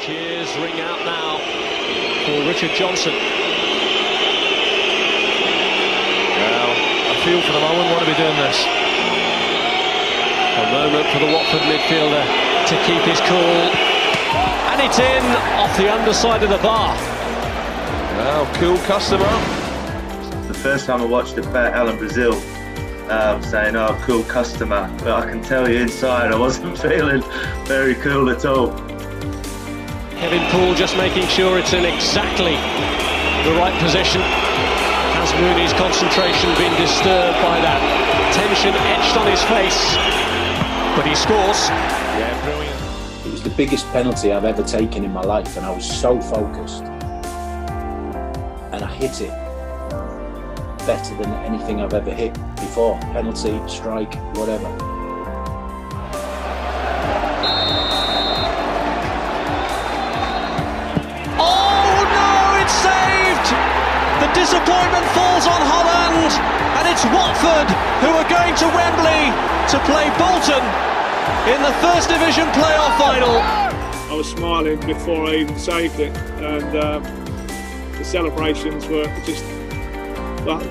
cheers ring out now for Richard Johnson. Well, I feel for the moment want to be doing this. A moment for the Watford midfielder to keep his cool. And it's in off the underside of the bar. Well, cool customer. The first time I watched the bet, Alan Brazil saying, "Oh, cool customer," but I can tell you inside I wasn't feeling very cool at all. Kevin Poole just making sure it's in exactly the right position. Has Mooney's concentration been disturbed by that? Tension etched on his face, but he scores. Yeah, brilliant. It was the biggest penalty I've ever taken in my life, and I was so focused. And I hit it better than anything I've ever hit before. Penalty, strike, whatever. Oh no, it's saved! The disappointment falls on Holland, and it's Watford who are going to Wembley to play Bolton in the First Division playoff final. I was smiling before I even saved it, and the celebrations were just, well,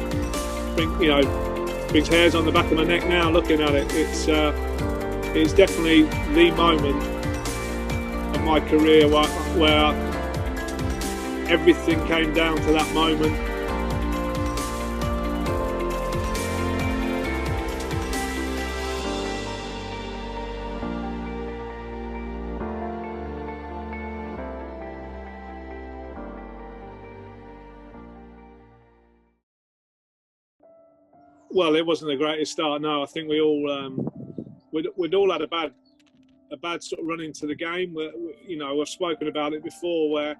brings hairs on the back of my neck now looking at it. It's definitely the moment of my career where everything came down to that moment. Well, it wasn't the greatest start. No, I think we all we'd all had a bad sort of run into the game. I've spoken about it before, where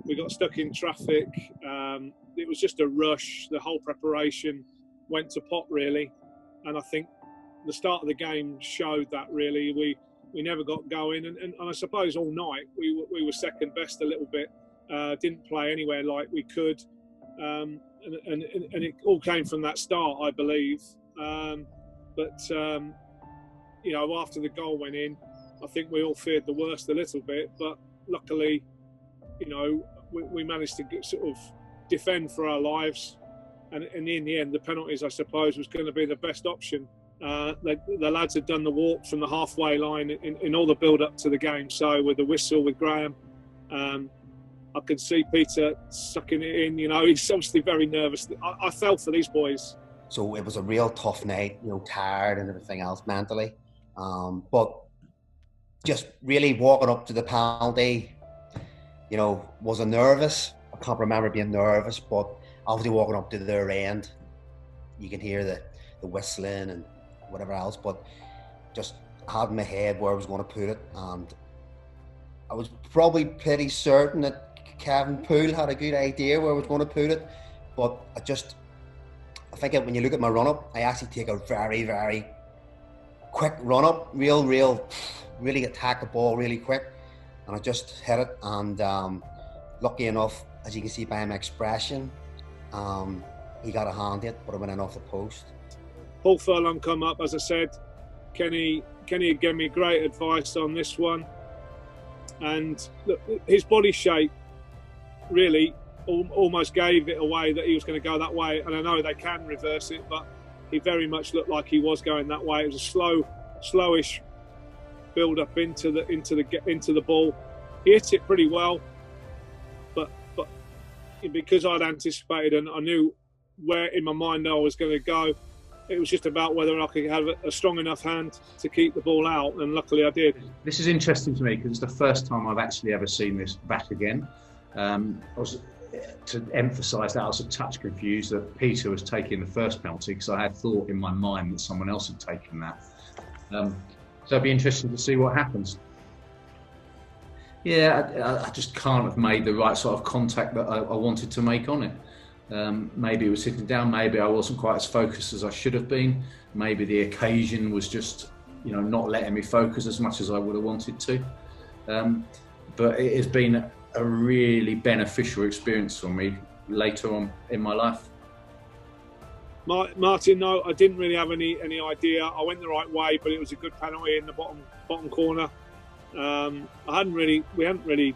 we got stuck in traffic. It was just a rush. The whole preparation went to pot really, and I think the start of the game showed that really. We never got going, and I suppose all night we were second best a little bit. Didn't play anywhere like we could. And it all came from that start, I believe. After the goal went in, I think we all feared the worst a little bit. But luckily, we managed to sort of defend for our lives. And in the end, the penalties, I suppose, was going to be the best option. The lads had done the walk from the halfway line in all the build-up to the game. So with the whistle with Graham, I could see Peter sucking it in. He's obviously very nervous. I felt for these boys. So it was a real tough night, tired and everything else mentally. But just really walking up to the penalty, was I nervous? I can't remember being nervous, but obviously walking up to their end, you can hear the whistling and whatever else, but just had in my head where I was going to put it. And I was probably pretty certain that Kevin Poole had a good idea where I was going to put it, but I think when you look at my run-up, I actually take a very, very quick run-up, really attack the ball really quick, and I just hit it, and lucky enough, as you can see by my expression, he got a hand hit, but it went in off the post. Paul Furlong come up, as I said. Kenny gave me great advice on this one, and look, his body shape really almost gave it away that he was going to go that way. And I know they can reverse it, but he very much looked like he was going that way. It was a slowish build up into the ball. He hit it pretty well, but because I'd anticipated and I knew where in my mind I was going to go, it was just about whether I could have a strong enough hand to keep the ball out, and luckily I did. This is interesting to me because it's the first time I've actually ever seen this back again. To emphasise that, I was a touch confused that Peter was taking the first penalty because I had thought in my mind that someone else had taken that. So it'd be interesting to see what happens. Yeah, I just can't have made the right sort of contact that I wanted to make on it. Maybe it was sitting down, maybe I wasn't quite as focused as I should have been. Maybe the occasion was just, not letting me focus as much as I would have wanted to. But it has been a really beneficial experience for me later on in my life. Martin, no, I didn't really have any idea. I went the right way, but it was a good penalty in the bottom corner. We hadn't really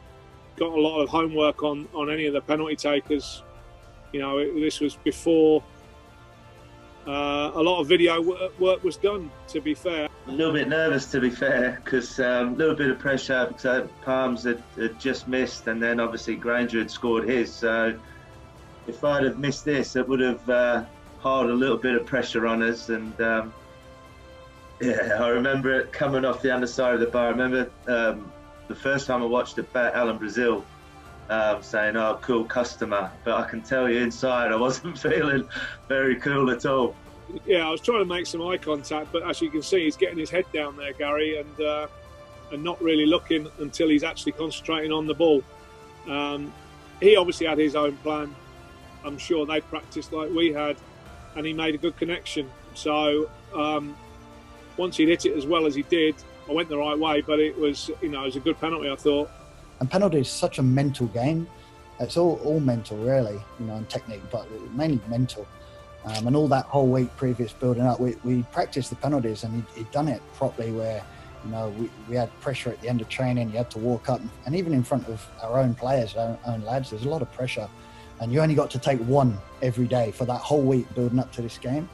got a lot of homework on any of the penalty takers. You know, this was before a lot of video work was done, to be fair. A little bit nervous, to be fair, because a little bit of pressure because Palms had just missed, and then obviously Granger had scored his. So if I'd have missed this, it would have piled a little bit of pressure on us. And yeah, I remember it coming off the underside of the bar. I remember the first time I watched it back, Alan Brazil saying, "Oh, cool customer," but I can tell you inside I wasn't feeling very cool at all. Yeah, I was trying to make some eye contact, but as you can see, he's getting his head down there, Gary, and not really looking until he's actually concentrating on the ball. He obviously had his own plan. I'm sure they practiced like we had, and he made a good connection. So once he'd hit it as well as he did, I went the right way, but it was, you know, it was a good penalty, I thought. And penalty is such a mental game. It's all mental, really, you know, and technique, but mainly mental. And all that whole week previous building up, we practiced the penalties, and he'd done it properly where, you know, we had pressure at the end of training. You had to walk up, and even in front of our own players, our own lads, there's a lot of pressure. And you only got to take one every day for that whole week building up to this game.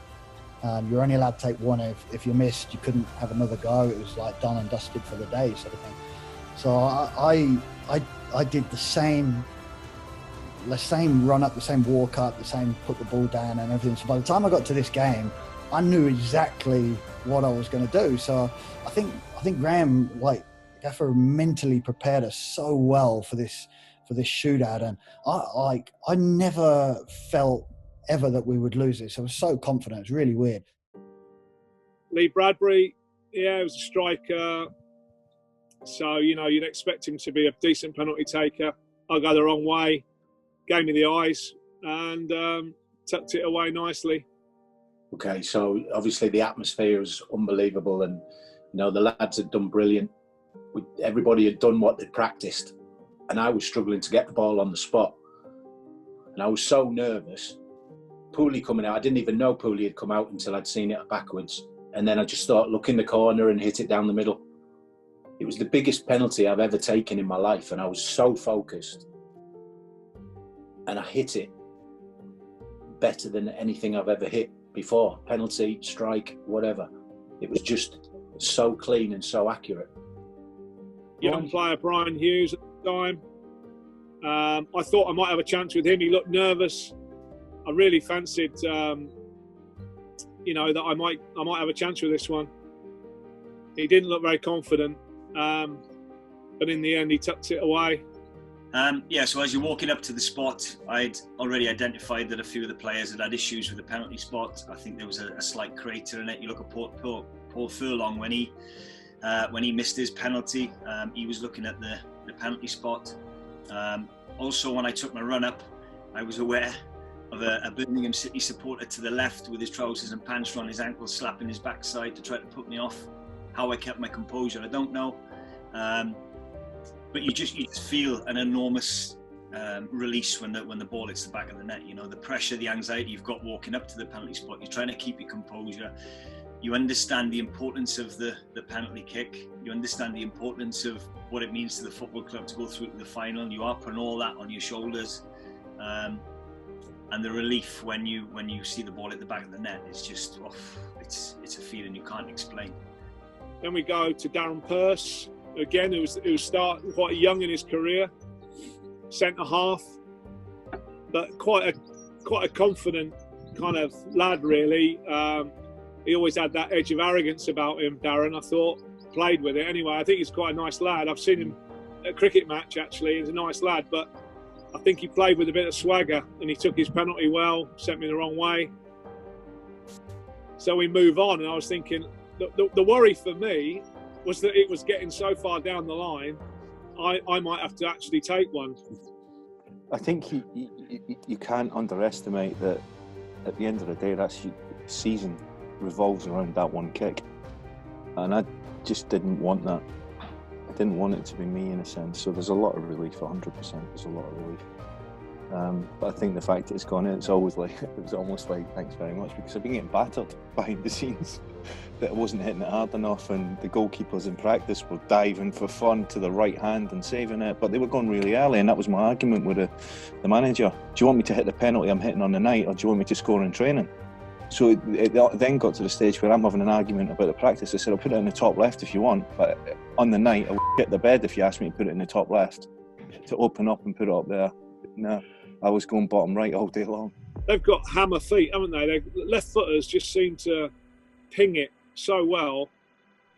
You're only allowed to take one. If you missed, you couldn't have another go. It was like done and dusted for the day, sort of thing. So I did the same run up, the same walk up, the same put the ball down and everything. So by the time I got to this game, I knew exactly what I was going to do. So I think Graham, like Gaffer, mentally prepared us so well for this shootout, and I never felt ever that we would lose this. I was so confident. It was really weird. Lee Bradbury, yeah, he was a striker. So, you know, you'd expect him to be a decent penalty taker. I go the wrong way, gave me the eyes, and tucked it away nicely. Okay, so obviously the atmosphere was unbelievable, and you know the lads had done brilliant. Everybody had done what they'd practiced, and I was struggling to get the ball on the spot, and I was so nervous. Pooley coming out, I didn't even know Pooley had come out until I'd seen it backwards, and then I just thought, look in the corner and hit it down the middle. It was the biggest penalty I've ever taken in my life, and I was so focused, and I hit it better than anything I've ever hit before. Penalty, strike, whatever. It was just so clean and so accurate. Young player Brian Hughes at the time. I thought I might have a chance with him. He looked nervous. I really fancied, you know, that I might have a chance with this one. He didn't look very confident, but in the end, he tucked it away. Yeah, so as you're walking up to the spot, I'd already identified that a few of the players had issues with the penalty spot. I think there was a slight crater in it. You look at Paul Furlong when he missed his penalty. He was looking at the penalty spot. Also, when I took my run up, I was aware of a Birmingham City supporter to the left with his trousers and pants around his ankles, slapping his backside to try to put me off. How I kept my composure, I don't know. But you just feel an enormous release when the ball hits the back of the net. You know, the pressure, the anxiety you've got walking up to the penalty spot. You're trying to keep your composure. You understand the importance of the penalty kick. You understand the importance of what it means to the football club to go through to the final. You are putting all that on your shoulders. And the relief when you see the ball at the back of the net is just, it's a feeling you can't explain. Then we go to Darren Pearce. Again, who was starting quite young in his career, centre half, but quite a confident kind of lad, really. He always had that edge of arrogance about him, Darren. I thought, played with it anyway. I think he's quite a nice lad. I've seen him at a cricket match, actually. He's a nice lad, but I think he played with a bit of swagger, and he took his penalty well, sent me the wrong way. So we move on, and I was thinking, the worry for me was that it was getting so far down the line, I might have to actually take one. I think you can't underestimate that at the end of the day, that season revolves around that one kick. And I just didn't want that. I didn't want it to be me, in a sense. So there's a lot of relief, 100%. There's a lot of relief. But I think the fact that it's gone in, it was almost like, thanks very much, because I've been getting battered behind the scenes. that I wasn't hitting it hard enough, and the goalkeepers in practice were diving for fun to the right hand and saving it, but they were going really early, and that was my argument with the manager. Do you want me to hit the penalty I'm hitting on the night, or do you want me to score in training? So it then got to the stage where I'm having an argument about the practice. I said, I'll put it in the top left if you want, but on the night I'll hit the bed if you ask me to put it in the top left, to open up and put it up there. No, I was going bottom right all day long. They've got hammer feet, haven't they? Their left footers just seem to ping it so well,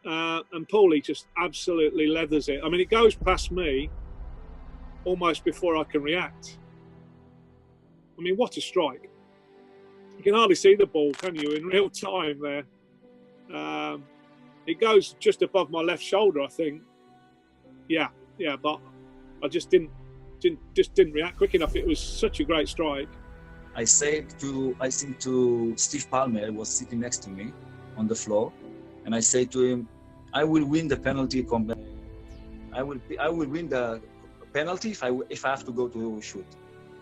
and Paulie just absolutely leathers it. I mean, it goes past me almost before I can react. I mean, what a strike. You can hardly see the ball, can you, in real time there. It goes just above my left shoulder, I think. Yeah, but I just didn't react quick enough. It was such a great strike. I think to Steve Palmer, who was sitting next to me on the floor, and I say to him, I will win the penalty. I will win the penalty if I have to go to shoot.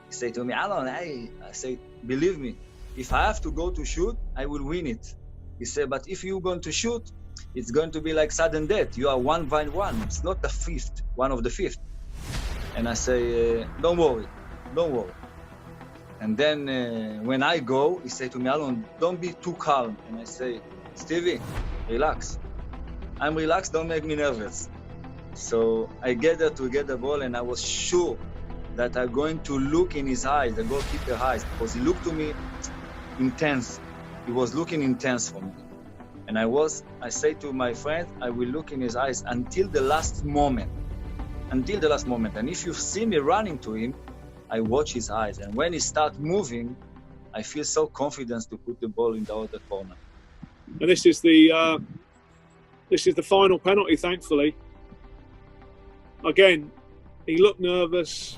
He said to me, Alan, I say, believe me, if I have to go to shoot, I will win it. He said, but if you're going to shoot, it's going to be like sudden death. You are 1-1. It's not the fifth, one of the fifth. And I say, don't worry. And then when I go, he said to me, Alan, don't be too calm. And I say, Stevie, relax. I'm relaxed, don't make me nervous. So I get there to get the ball, and I was sure that I'm going to look in his eyes, the goalkeeper's eyes, because he looked to me intense. He was looking intense for me. And I say to my friend, I will look in his eyes until the last moment. And if you see me running to him, I watch his eyes. And when he starts moving, I feel so confident to put the ball in the other corner. And this is the final penalty, thankfully. Again, he looked nervous.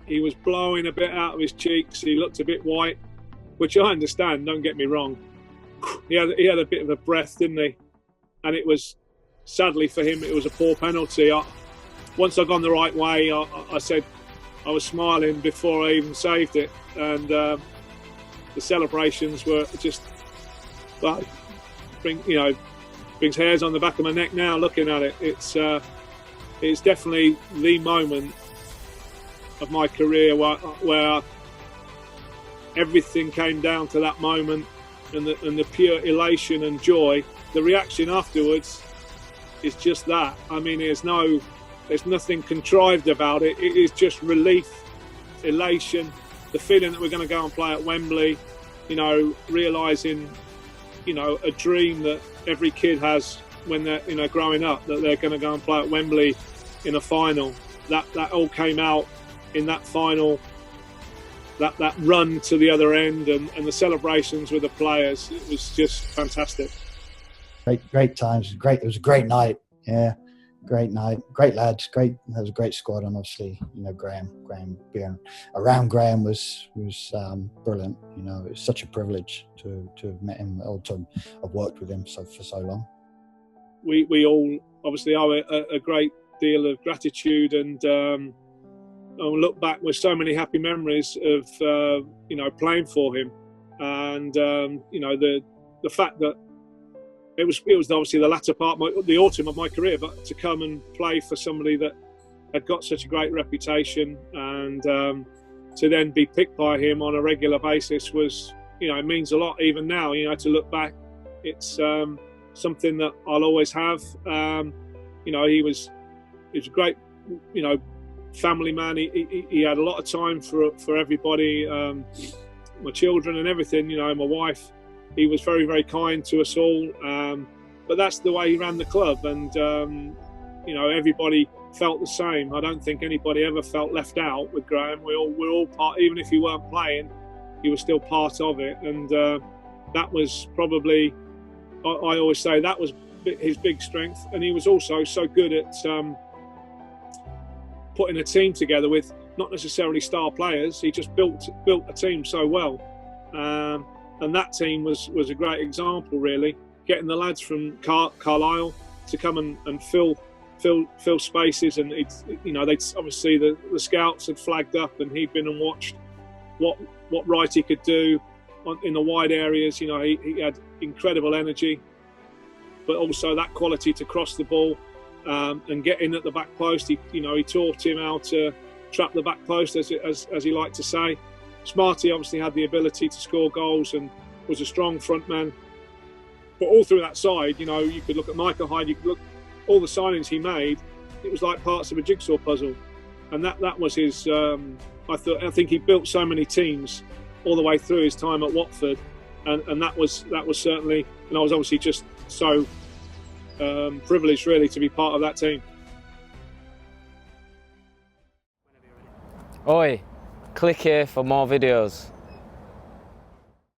He was blowing a bit out of his cheeks. He looked a bit white, which I understand, don't get me wrong. He had a bit of a breath, didn't he? And it was, sadly for him, it was a poor penalty. Once I'd gone the right way, I said I was smiling before I even saved it. And the celebrations were just, well, brings hairs on the back of my neck now looking at it. It's definitely the moment of my career where everything came down to that moment, and the pure elation and joy. The reaction afterwards is just that. I mean, there's nothing contrived about it. It is just relief, elation, the feeling that we're going to go and play at Wembley, realising, a dream that every kid has when they're, growing up, that they're going to go and play at Wembley in a final. That all came out in that final, that run to the other end, and the celebrations with the players. It was just fantastic. Great times. It was a great night. Yeah, great night. Great lads. That was a great squad, and obviously, Graham being around Graham was brilliant. It was such a privilege to have met him, or to have worked with him for so long. We all obviously owe a great deal of gratitude, and I'll look back with so many happy memories of playing for him, and the fact that it was obviously the latter part, the autumn of my career, but to come and play for somebody that had got such a great reputation, and to then be picked by him on a regular basis was, it means a lot even now. To look back, it's something that I'll always have. He was a great, family man. He had a lot of time for everybody, my children and everything. My wife. He was very, very kind to us all, but that's the way he ran the club, and everybody felt the same. I don't think anybody ever felt left out with Graham. We're all part. Even if he weren't playing, he was still part of it, and that was probably, I always say, that was his big strength. And he was also so good at putting a team together with not necessarily star players. He just built a team so well. And that team was a great example, really, getting the lads from Carlisle to come and fill spaces, and they'd obviously the scouts had flagged up, and he'd been and watched what Wrighty could do, in the wide areas. You know, he had incredible energy, but also that quality to cross the ball and get in at the back post. He taught him how to trap the back post, as he liked to say. Smarty obviously had the ability to score goals and was a strong front man. But all through that side, you know, you could look at Michael Hyde, you could look all the signings he made. It was like parts of a jigsaw puzzle, and that was his. I think he built so many teams all the way through his time at Watford, and that was certainly. And I was obviously just so privileged, really, to be part of that team. Oi, click here for more videos.